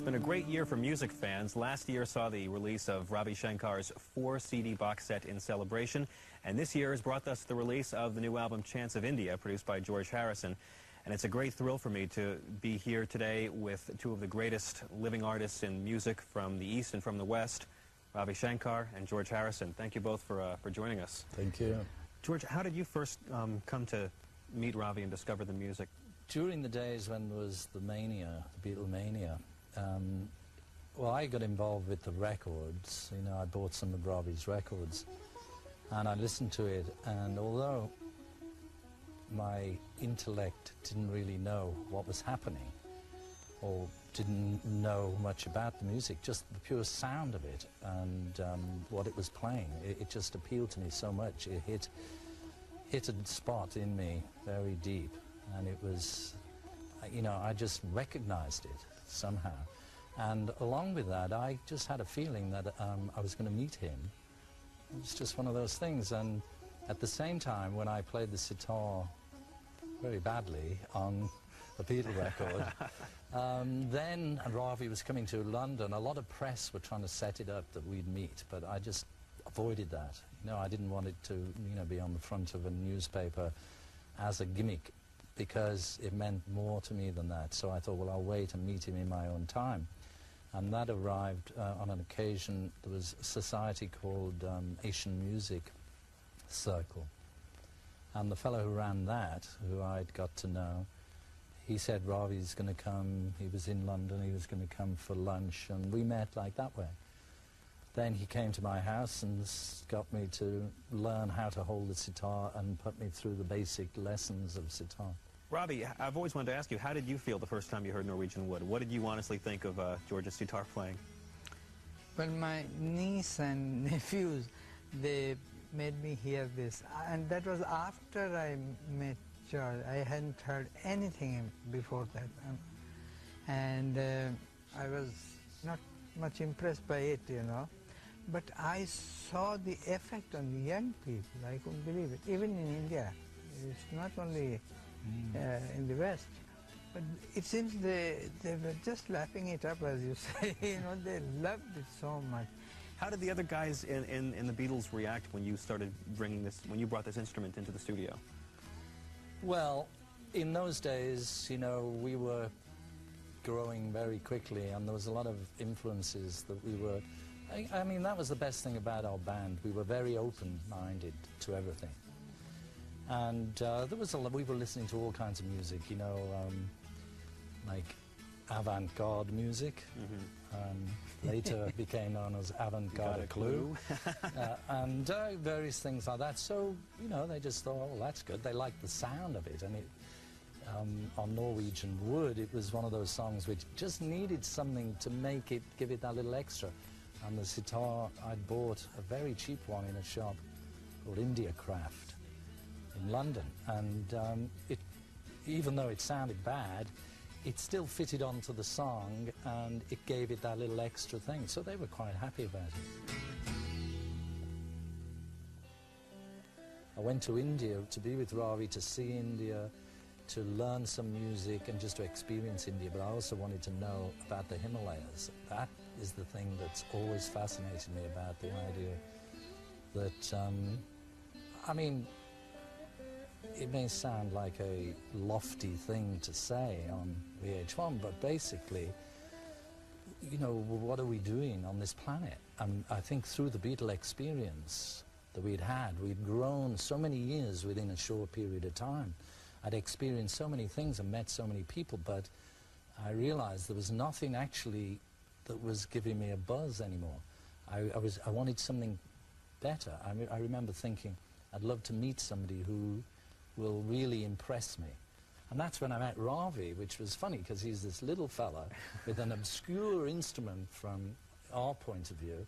been a great year for music fans. Last year saw the release of Ravi Shankar's 4-CD box set In Celebration, and this year has brought us the release of the new album Chants of India, produced by George Harrison. And it's a great thrill for me to be here today with two of the greatest living artists in music from the East and from the West, Ravi Shankar and George Harrison. Thank you both for joining us. Thank you. George, how did you first come to meet Ravi and discover the music? During the days when there was the mania, the Beatlemania, well, I got involved with the records. You know, I bought some of Ravi's records and I listened to it, and although my intellect didn't really know what was happening or didn't know much about the music, just the pure sound of it and what it was playing, it just appealed to me so much. It hit a spot in me very deep, and it was, you know, I just recognized it somehow. And along with that, I just had a feeling that I was going to meet him. It was just one of those things. And at the same time, when I played the sitar very badly on the Beatle record, then Ravi was coming to London. A lot of press were trying to set it up that we'd meet, but I just avoided that. You know, I didn't want it to, you know, be on the front of a newspaper as a gimmick, because it meant more to me than that. So I thought, well, I'll wait and meet him in my own time. And that arrived on an occasion. There was a society called Asian Music Circle. And the fellow who ran that, who I'd got to know, he said Ravi's going to come. He was in London. He was going to come for lunch. And we met like that way. Then he came to my house and got me to learn how to hold the sitar and put me through the basic lessons of sitar. Ravi, I've always wanted to ask you, how did you feel the first time you heard Norwegian Wood? What did you honestly think of George's sitar playing? Well, my niece and nephews, they made me hear this. And that was after I met George. I hadn't heard anything before that. And I was not much impressed by it, you know. But I saw the effect on the young people. I couldn't believe it. Even in India. It's not only in the West. But it seems they were just lapping it up, as you say. You know, they loved it so much. How did the other guys in the Beatles react when you started bringing this, when you brought this instrument into the studio? Well, in those days, you know, we were growing very quickly, and there was a lot of influences that we were... I mean, that was the best thing about our band. We were very open-minded to everything. And there was we were listening to all kinds of music, you know, like avant-garde music. Later became known as avant-garde clue. And various things like that. So, you know, they just thought, oh, that's good. They liked the sound of it. And it, on Norwegian Wood, it was one of those songs which just needed something to make it, give it that little extra. And the sitar, I'd bought a very cheap one in a shop called India Craft in London. And even though it sounded bad, it still fitted onto the song, and it gave it that little extra thing. So they were quite happy about it. I went to India to be with Ravi, to see India, to learn some music and just to experience India, but I also wanted to know about the Himalayas. That is the thing that's always fascinated me about the idea that, I mean, it may sound like a lofty thing to say on VH1, but basically, you know, what are we doing on this planet? I think through the Beatle experience that we'd grown so many years within a short period of time. I'd experienced so many things and met so many people, but I realized there was nothing actually that was giving me a buzz anymore. I wanted something better. I remember thinking, I'd love to meet somebody who will really impress me. And that's when I met Ravi, which was funny, because he's this little fella with an obscure instrument from our point of view,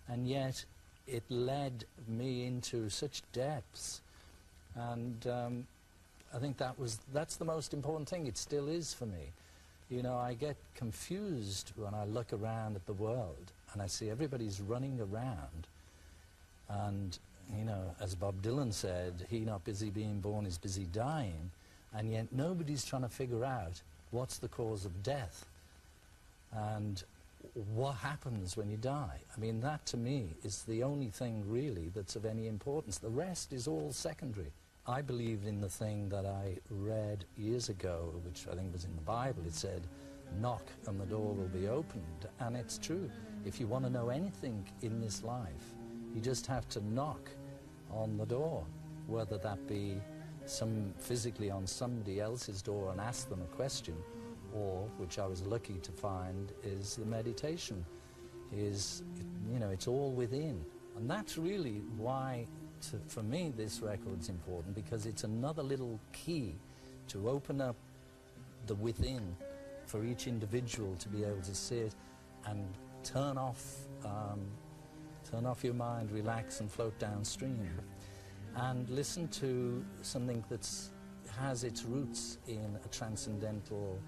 and yet it led me into such depths. And I think that's the most important thing. It still is for me. You know, I get confused when I look around at the world and I see everybody's running around, and, you know, as Bob Dylan said, he not busy being born is busy dying, and yet nobody's trying to figure out what's the cause of death. and what happens when you die. I mean, that to me is the only thing really that's of any importance. The rest is all secondary. I believe in the thing that I read years ago, which I think was in the Bible. It said, knock and the door will be opened. And it's true. If you want to know anything in this life, you just have to knock on the door, whether that be physically on somebody else's door and ask them a question, or, which I was lucky to find, is the meditation. It's all within. And that's really why, for me, this record's important, because it's another little key to open up the within for each individual to be able to sit and turn off your mind, relax and float downstream, and listen to something that has its roots in a transcendental,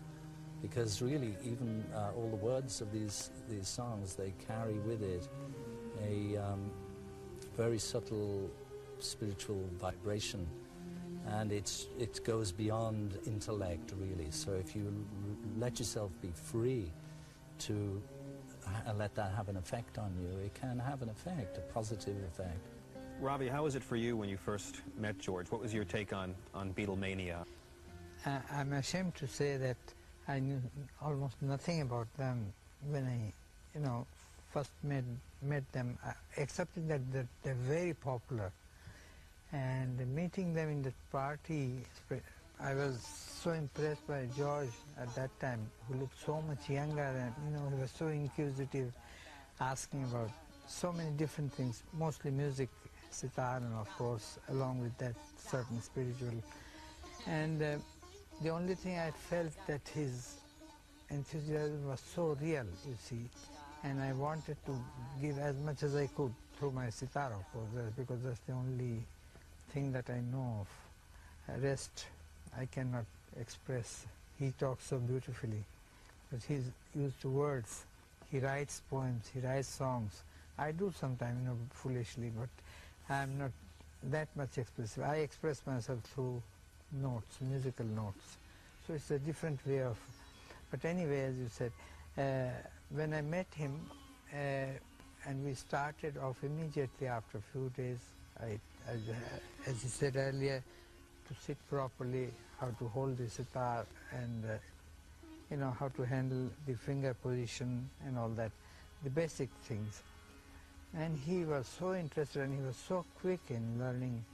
because really even all the words of these songs, they carry with it a very subtle spiritual vibration, and it goes beyond intellect really. So if you let yourself be free to let that have an effect on you, it can have an effect, a positive effect. Robbie, how was it for you when you first met George? What was your take on Beatlemania? I'm ashamed to say that I knew almost nothing about them when I, first met them, except that they're very popular. And meeting them in the party, I was so impressed by George at that time, who looked so much younger, and he was so inquisitive, asking about so many different things, mostly music, sitar, and of course, along with that, certain spiritual. And the only thing I felt that his enthusiasm was so real, you see, and I wanted to give as much as I could through my sitar, of course, because that's the only thing that I know of. Rest I cannot express. He talks so beautifully, but he's used to words. He writes poems, he writes songs. I do sometimes, foolishly, but I'm not that much expressive. I express myself through notes, musical notes. So it's a different way of, but anyway, as you said, when I met him, and we started off immediately after a few days, as you said earlier, to sit properly, how to hold the sitar, and how to handle the finger position and all that, the basic things. And he was so interested, and he was so quick in learning.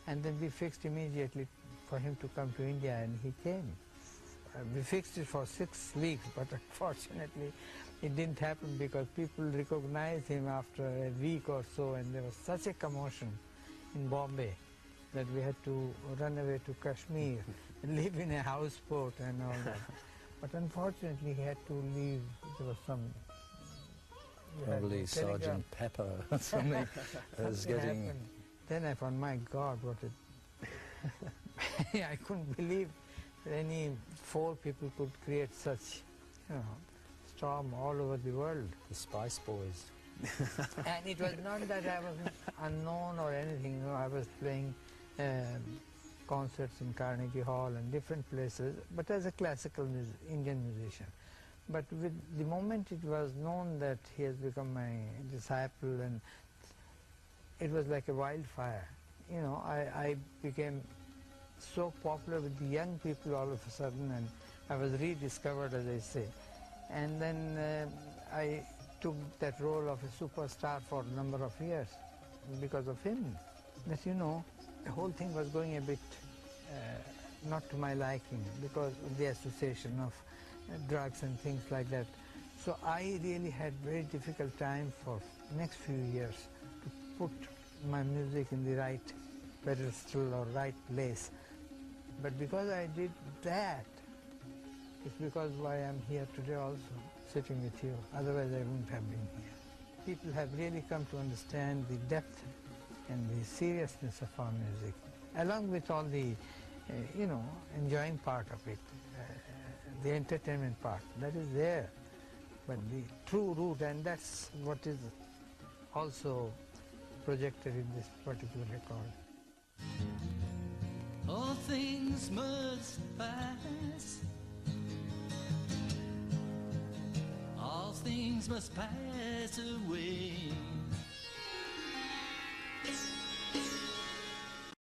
And then we fixed immediately for him to come to India, and he came. We fixed it for 6 weeks, but unfortunately it didn't happen because people recognized him after a week or so, and there was such a commotion in Bombay that we had to run away to Kashmir and live in a houseboat and all that. But unfortunately he had to leave. There was some... Probably Sergeant Pepper or something was getting... Happened. Then I found, my God, what I couldn't believe that any 4 people could create such, storm all over the world. The Spice Boys. And it was not that I was unknown or anything. I was playing concerts in Carnegie Hall and different places, but as a classical Indian musician. But with the moment it was known that he has become my disciple, and it was like a wildfire. I became so popular with the young people all of a sudden, and I was rediscovered, as I say. And then I took that role of a superstar for a number of years because of him. But the whole thing was going a bit not to my liking because of the association of drugs and things like that. So I really had very difficult time for next few years to put my music in the right pedestal or right place. But because I did that, it's because why I'm here today also, sitting with you. Otherwise I wouldn't have been here. People have really come to understand the depth and the seriousness of our music, along with all the, enjoying part of it, the entertainment part, that is there. But the true root, and that's what is also projected in this particular record. All things must pass, things must pass away.